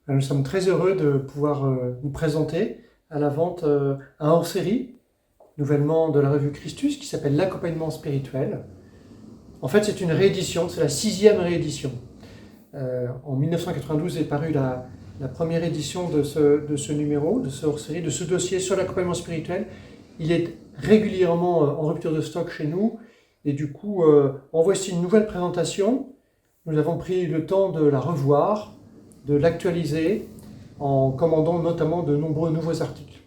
Nous sommes très heureux de pouvoir vous présenter à la vente un hors-série, nouvellement de la revue Christus, qui s'appelle L'accompagnement spirituel. En fait, c'est une réédition, c'est la 6e réédition. En 1992 est parue la première édition de ce numéro, de ce hors-série, de ce dossier sur l'accompagnement spirituel. Il est régulièrement en rupture de stock chez nous, et du coup, en voici une nouvelle présentation. Nous avons pris le temps de la revoir, de l'actualiser, en commandant notamment de nombreux nouveaux articles.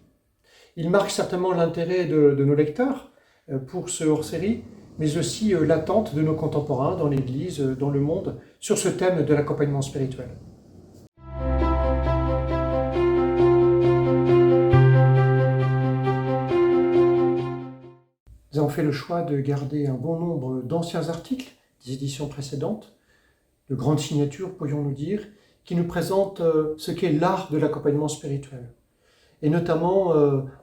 Il marque certainement l'intérêt de nos lecteurs pour ce hors-série, mais aussi l'attente de nos contemporains dans l'Église, dans le monde, sur ce thème de l'accompagnement spirituel. Nous avons fait le choix de garder un bon nombre d'anciens articles des éditions précédentes, de grandes signatures, pourrions-nous dire, qui nous présentent ce qu'est l'art de l'accompagnement spirituel, et notamment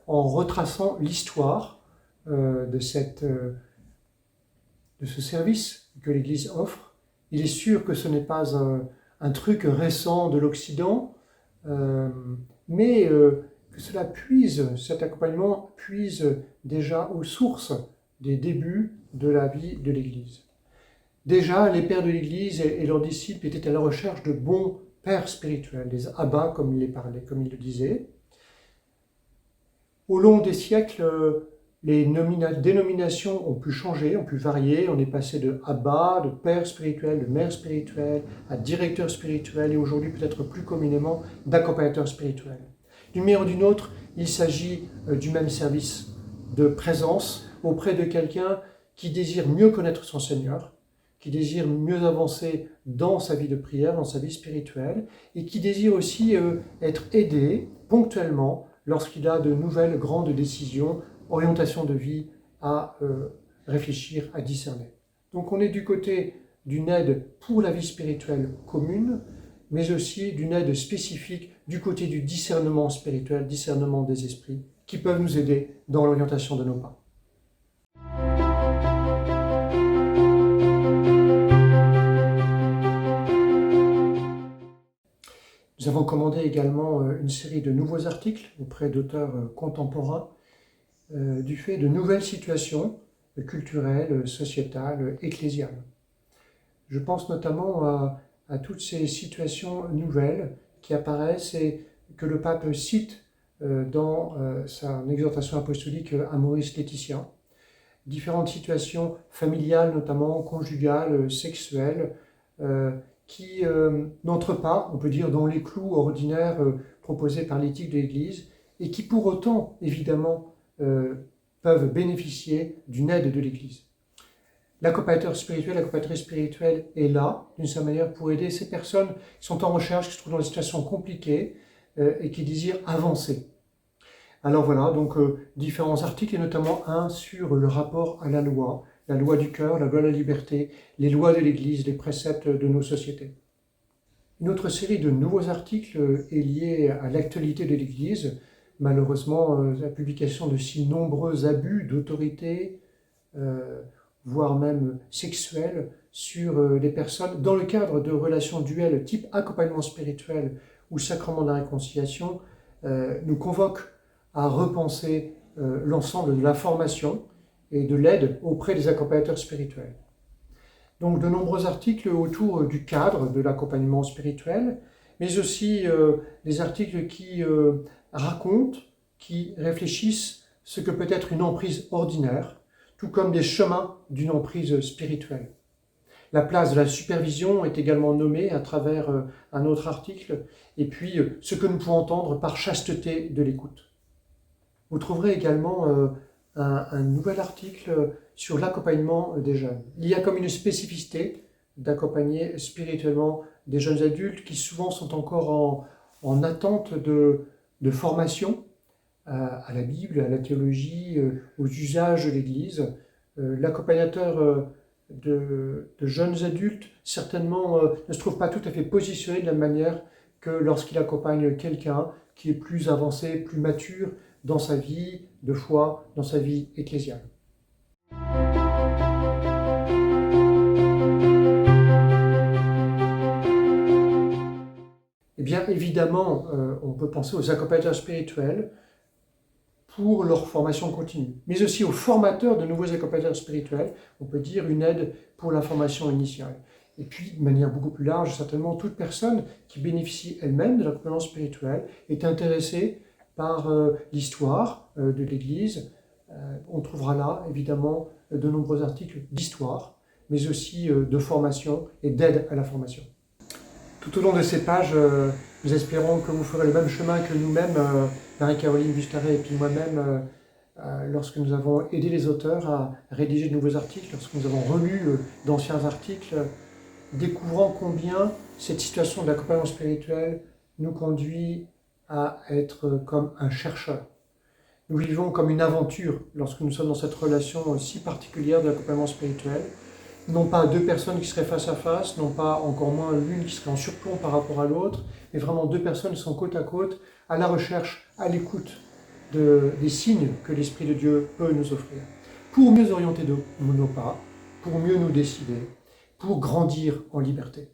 en retraçant l'histoire de ce service que l'Église offre. Il est sûr que ce n'est pas un truc récent de l'Occident, mais que cela cet accompagnement puise déjà aux sources des débuts de la vie de l'Église. Déjà, les pères de l'Église et leurs disciples étaient à la recherche de bons pères spirituels, des abbats comme il le disait. Au long des siècles, les dénominations ont pu changer, ont pu varier. On est passé de abbats, de pères spirituels, de mères spirituelles, à directeurs spirituels et aujourd'hui peut-être plus communément d'accompagnateurs spirituels. D'une manière ou d'une autre, il s'agit du même service de présence auprès de quelqu'un qui désire mieux connaître son Seigneur, qui désire mieux avancer dans sa vie de prière, dans sa vie spirituelle, et qui désire aussi être aidé ponctuellement lorsqu'il a de nouvelles grandes décisions, orientations de vie à réfléchir, à discerner. Donc on est du côté d'une aide pour la vie spirituelle commune, mais aussi d'une aide spécifique du côté du discernement spirituel, discernement des esprits, qui peuvent nous aider dans l'orientation de nos pas. Nous avons commandé également une série de nouveaux articles auprès d'auteurs contemporains du fait de nouvelles situations culturelles, sociétales, ecclésiales. Je pense notamment à toutes ces situations nouvelles qui apparaissent et que le pape cite dans sa exhortation apostolique Amoris Laetitia. Différentes situations familiales, notamment conjugales, sexuelles, qui n'entrent pas, on peut dire, dans les clous ordinaires proposés par l'éthique de l'Église et qui pour autant, évidemment, peuvent bénéficier d'une aide de l'Église. L'accompagnateur spirituel, l'accompagnatrice spirituelle est là, d'une certaine manière, pour aider ces personnes qui sont en recherche, qui se trouvent dans des situations compliquées et qui désirent avancer. Alors voilà, donc différents articles, et notamment un sur le rapport à la loi du cœur, la loi de la liberté, les lois de l'Église, les préceptes de nos sociétés. Une autre série de nouveaux articles est liée à l'actualité de l'Église, malheureusement la publication de si nombreux abus d'autorité, voire même sexuels, sur des personnes dans le cadre de relations duelles type accompagnement spirituel ou sacrement de la réconciliation, nous convoque à repenser l'ensemble de la formation et de l'aide auprès des accompagnateurs spirituels. Donc de nombreux articles autour du cadre de l'accompagnement spirituel, mais aussi des articles qui racontent, qui réfléchissent ce que peut être une emprise ordinaire, tout comme des chemins d'une emprise spirituelle. La place de la supervision est également nommée à travers un autre article, et puis ce que nous pouvons entendre par chasteté de l'écoute. Vous trouverez également un nouvel article sur l'accompagnement des jeunes. Il y a comme une spécificité d'accompagner spirituellement des jeunes adultes qui souvent sont encore en attente de formation à la Bible, à la théologie, aux usages de l'Église. L'accompagnateur de jeunes adultes certainement ne se trouve pas tout à fait positionné de la manière que lorsqu'il accompagne quelqu'un qui est plus avancé, plus mature dans sa vie de foi, dans sa vie ecclésiale. Eh bien, évidemment, on peut penser aux accompagnateurs spirituels pour leur formation continue, mais aussi aux formateurs de nouveaux accompagnateurs spirituels, on peut dire une aide pour la formation initiale. Et puis, de manière beaucoup plus large, certainement, toute personne qui bénéficie elle-même de l'accompagnement spirituel est intéressée par l'histoire de l'Église. On trouvera là, évidemment, de nombreux articles d'histoire, mais aussi de formation et d'aide à la formation. Tout au long de ces pages, nous espérons que vous ferez le même chemin que nous-mêmes, Marie-Caroline Bustaret et puis moi-même, lorsque nous avons aidé les auteurs à rédiger de nouveaux articles, lorsque nous avons relu d'anciens articles, découvrant combien cette situation de l'accompagnement spirituel nous conduit à être comme un chercheur. Nous vivons comme une aventure lorsque nous sommes dans cette relation si particulière de l'accompagnement spirituel. Non pas deux personnes qui seraient face à face, non pas encore moins l'une qui serait en surplomb par rapport à l'autre, mais vraiment deux personnes qui sont côte à côte, à la recherche, à l'écoute des signes que l'Esprit de Dieu peut nous offrir, pour mieux orienter nos pas, pour mieux nous décider, pour grandir en liberté.